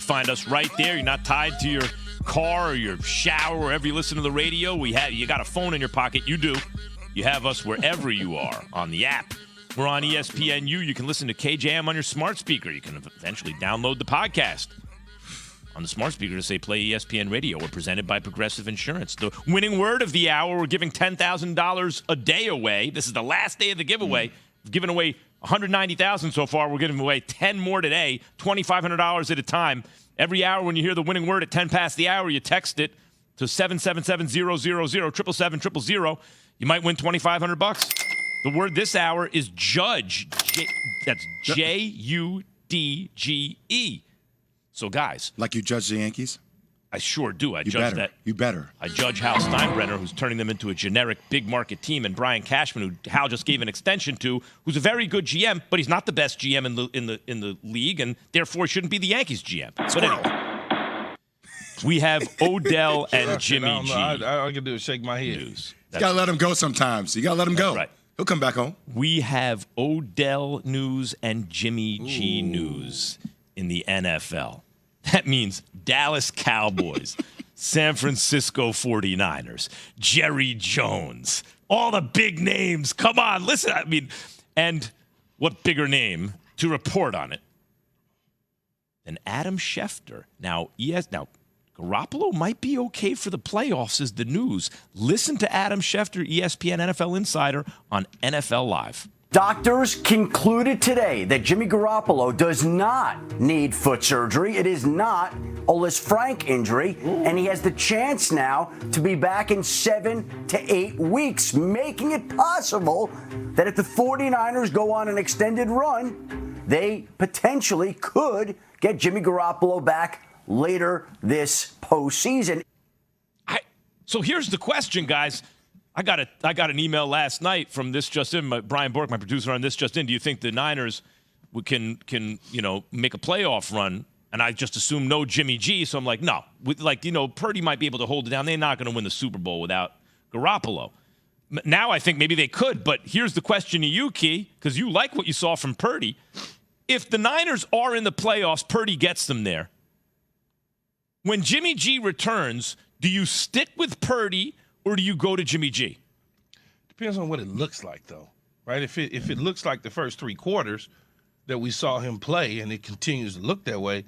find us right there. You're not tied to your car or your shower, wherever you listen to the radio. You got a phone in your pocket. You do. You have us wherever you are on the app. We're on ESPNU. You can listen to KJM on your smart speaker. You can eventually download the podcast on the smart speaker to say play ESPN Radio. We're presented by Progressive Insurance. The winning word of the hour, we're giving $10,000 a day away. This is the last day of the giveaway. We've given away $190,000 so far. We're giving away 10 more today, $2,500 at a time. Every hour when you hear the winning word at 10 past the hour, you text it to 777-000, 777-000. You might win $2,500. The word this hour is judge. That's Judge. So, guys. Like you judge the Yankees? I sure do. I judge that. You better. I judge Hal Steinbrenner, who's turning them into a generic big market team, and Brian Cashman, who Hal just gave an extension to, who's a very good GM, but he's not the best GM in the league, and therefore shouldn't be the Yankees GM. But anyway, we have Odell and Jimmy G. All I can do is shake my head. You got to let him go sometimes. You got to let him go. Right. He'll come back home. We have Odell news and Jimmy G news in the NFL. That means Dallas Cowboys, San Francisco 49ers, Jerry Jones, all the big names. Come on, listen. I mean, and what bigger name to report on it than Adam Schefter? Now, Garoppolo might be okay for the playoffs is the news. Listen to Adam Schefter, ESPN NFL Insider on NFL Live. Doctors concluded today that Jimmy Garoppolo does not need foot surgery. It is not a Liz Frank injury, and he has the chance now to be back in 7 to 8 weeks, making it possible that if the 49ers go on an extended run, they potentially could get Jimmy Garoppolo back later this postseason. So here's the question, guys. I got an email last night from This Just In, Brian Bork, my producer on This Just In. Do you think the Niners can make a playoff run? And I just assumed no Jimmy G. So I'm like, no. Purdy might be able to hold it down. They're not going to win the Super Bowl without Garoppolo. Now I think maybe they could. But here's the question to you, Key, because you like what you saw from Purdy. If the Niners are in the playoffs, Purdy gets them there. When Jimmy G returns, do you stick with Purdy or do you go to Jimmy G? Depends on what it looks like, though, right? If it looks like the first 3 quarters that we saw him play and it continues to look that way,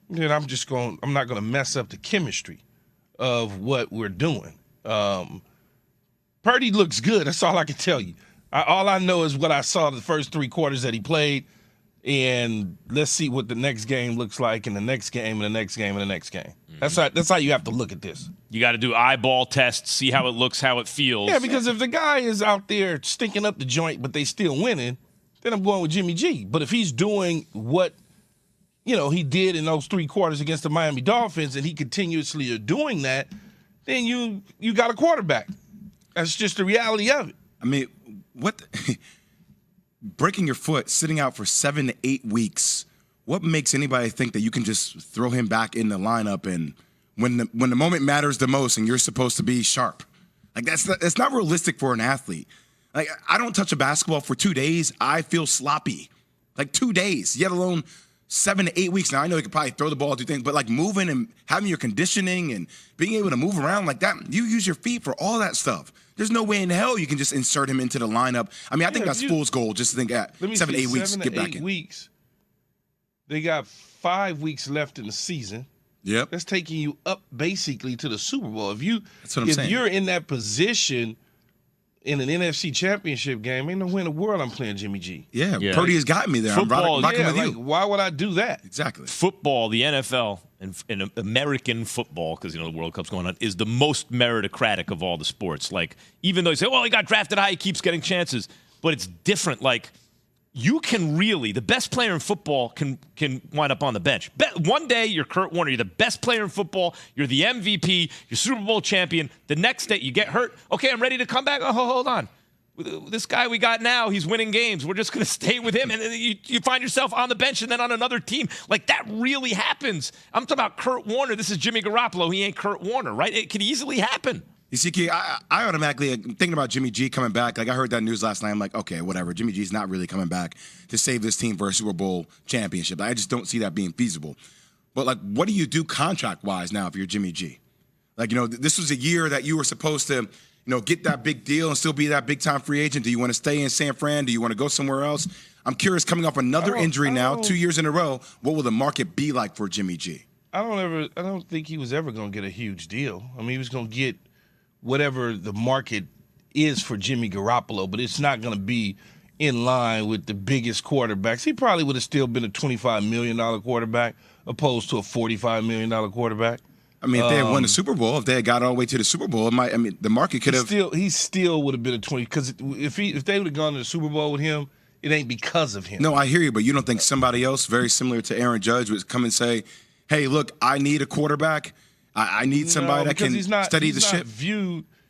then I'm not going to mess up the chemistry of what we're doing. Purdy looks good. That's all I can tell you. All I know is what I saw the first 3 quarters that he played, and let's see what the next game looks like in the next game and the next game and the next game. Mm-hmm. That's how you have to look at this. You got to do eyeball tests, see how it looks, how it feels. Yeah, because if the guy is out there stinking up the joint but they still winning, then I'm going with Jimmy G. But if he's doing what he did in those 3 quarters against the Miami Dolphins and he continuously is doing that, then you got a quarterback. That's just the reality of it. I mean, breaking your foot, sitting out for 7 to 8 weeks, what makes anybody think that you can just throw him back in the lineup and when the moment matters the most and you're supposed to be sharp? Like, that's not realistic for an athlete. Like, I don't touch a basketball for 2 days. I feel sloppy. Like, 2 days, yet alone 7 to 8 weeks. Now, I know you could probably throw the ball, do things, but like moving and having your conditioning and being able to move around like that, you use your feet for all that stuff. There's no way in hell you can just insert him into the lineup. I mean, I think that's fool's gold just to think at 7 to 8 weeks, get back in. 7 to 8 weeks. They got 5 weeks left in the season. Yep. That's taking you up basically to the Super Bowl. That's what I'm saying. If you're in that position in an NFC Championship game, ain't no way in the world I'm playing Jimmy G. Yeah. Purdy has gotten me there. Football, I'm rocking with you. Why would I do that? Exactly. Football, the NFL, and American football, because the World Cup's going on, is the most meritocratic of all the sports. Like, even though you say, well, he got drafted high, he keeps getting chances, but it's different. Like, you can really, the best player in football can wind up on the bench. One day, you're Kurt Warner. You're the best player in football. You're the MVP. You're Super Bowl champion. The next day, you get hurt. Okay, I'm ready to come back. Oh, hold on. This guy we got now, he's winning games. We're just going to stay with him. And then you find yourself on the bench and then on another team. Like, that really happens. I'm talking about Kurt Warner. This is Jimmy Garoppolo. He ain't Kurt Warner, right? It could easily happen. You see, I automatically, thinking about Jimmy G coming back, like I heard that news last night, I'm like, okay, whatever. Jimmy G's not really coming back to save this team for a Super Bowl championship. I just don't see that being feasible. But, like, what do you do contract-wise now if you're Jimmy G? Like, this was a year that you were supposed to, get that big deal and still be that big-time free agent. Do you want to stay in San Fran? Do you want to go somewhere else? I'm curious, coming off another injury now, 2 years in a row, what will the market be like for Jimmy G? I don't think he was ever going to get a huge deal. I mean, he was going to get whatever the market is for Jimmy Garoppolo, but it's not going to be in line with the biggest quarterbacks. He probably would have still been a $25 million quarterback opposed to a $45 million quarterback. I mean, if they had won the Super Bowl, if they had got all the way to the Super Bowl, the market could have. He still would have been a 20, because if they would have gone to the Super Bowl with him, it ain't because of him. No, I hear you, but you don't think somebody else very similar to Aaron Judge would come and say, hey, look, I need a quarterback. I need somebody that can steady the ship.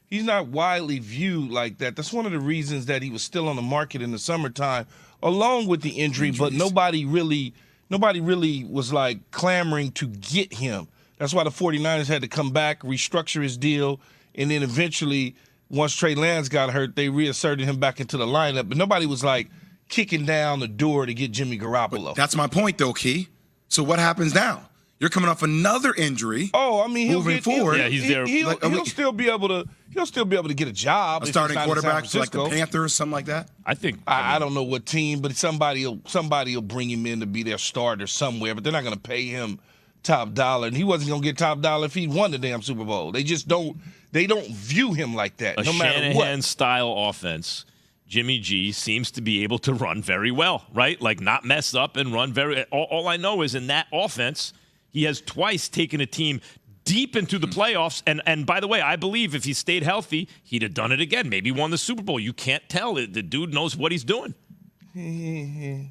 He's not widely viewed like that. That's one of the reasons that he was still on the market in the summertime, along with the injury. But nobody really was like clamoring to get him. That's why the 49ers had to come back, restructure his deal, and then eventually, once Trey Lance got hurt, they reasserted him back into the lineup. But nobody was like kicking down the door to get Jimmy Garoppolo. But that's my point, though, Key. So what happens now? You're coming off another injury. Oh, I mean, moving forward. He's there. He'll still be able to get a job. A starting quarterback for like the Panthers, something like that. I don't know what team, but somebody will bring him in to be their starter somewhere. But they're not going to pay him top dollar, and he wasn't going to get top dollar if he won the damn Super Bowl. They just don't. They don't view him like that. No matter what. Shanahan-style offense. Jimmy G seems to be able to run very well, right? Like not mess up and run very. All I know is in that offense, he has twice taken a team deep into the playoffs. And by the way, I believe if he stayed healthy, he'd have done it again. Maybe won the Super Bowl. You can't tell. The dude knows what he's doing. I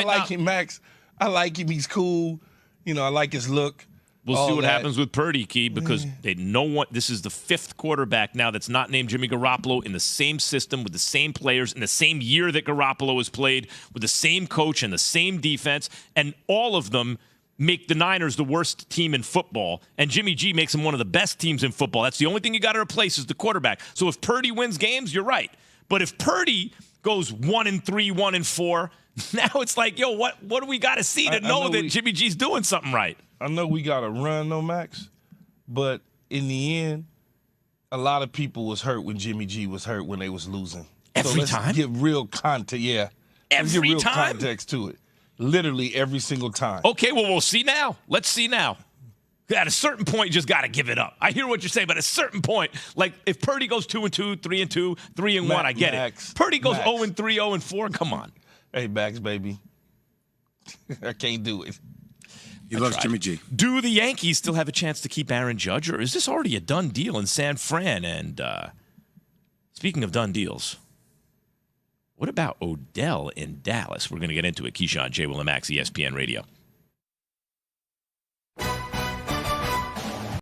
like him, Max. I like him. He's cool. I like his look. We'll see what happens with Purdy, Key, because they know what this is the fifth quarterback now that's not named Jimmy Garoppolo in the same system with the same players in the same year that Garoppolo has played with the same coach and the same defense, and all of them make the Niners the worst team in football, and Jimmy G makes them one of the best teams in football. That's the only thing you got to replace is the quarterback. So if Purdy wins games, you're right. But if Purdy goes 1-3, 1-4, now it's like, yo, what do we got to see to know that Jimmy G's doing something right? I know we got to run, though, Max, but in the end, a lot of people was hurt when Jimmy G was hurt when they was losing. Every time? Let's give real context, yeah. Every real time? Context to it. Literally every single time. Okay, well, we'll see now. Let's see now. At a certain point, you just got to give it up. I hear what you're saying, but at a certain point, like if Purdy goes 2-2, 3-2, 3-1, I get it. Purdy goes 0-3, 0-4, come on. Hey, Max, baby. I can't do it. He loves Jimmy G. Do the Yankees still have a chance to keep Aaron Judge, or is this already a done deal in San Fran? And speaking of done deals, what about Odell in Dallas? We're going to get into it. Keyshawn, J. Will, and Max, ESPN Radio.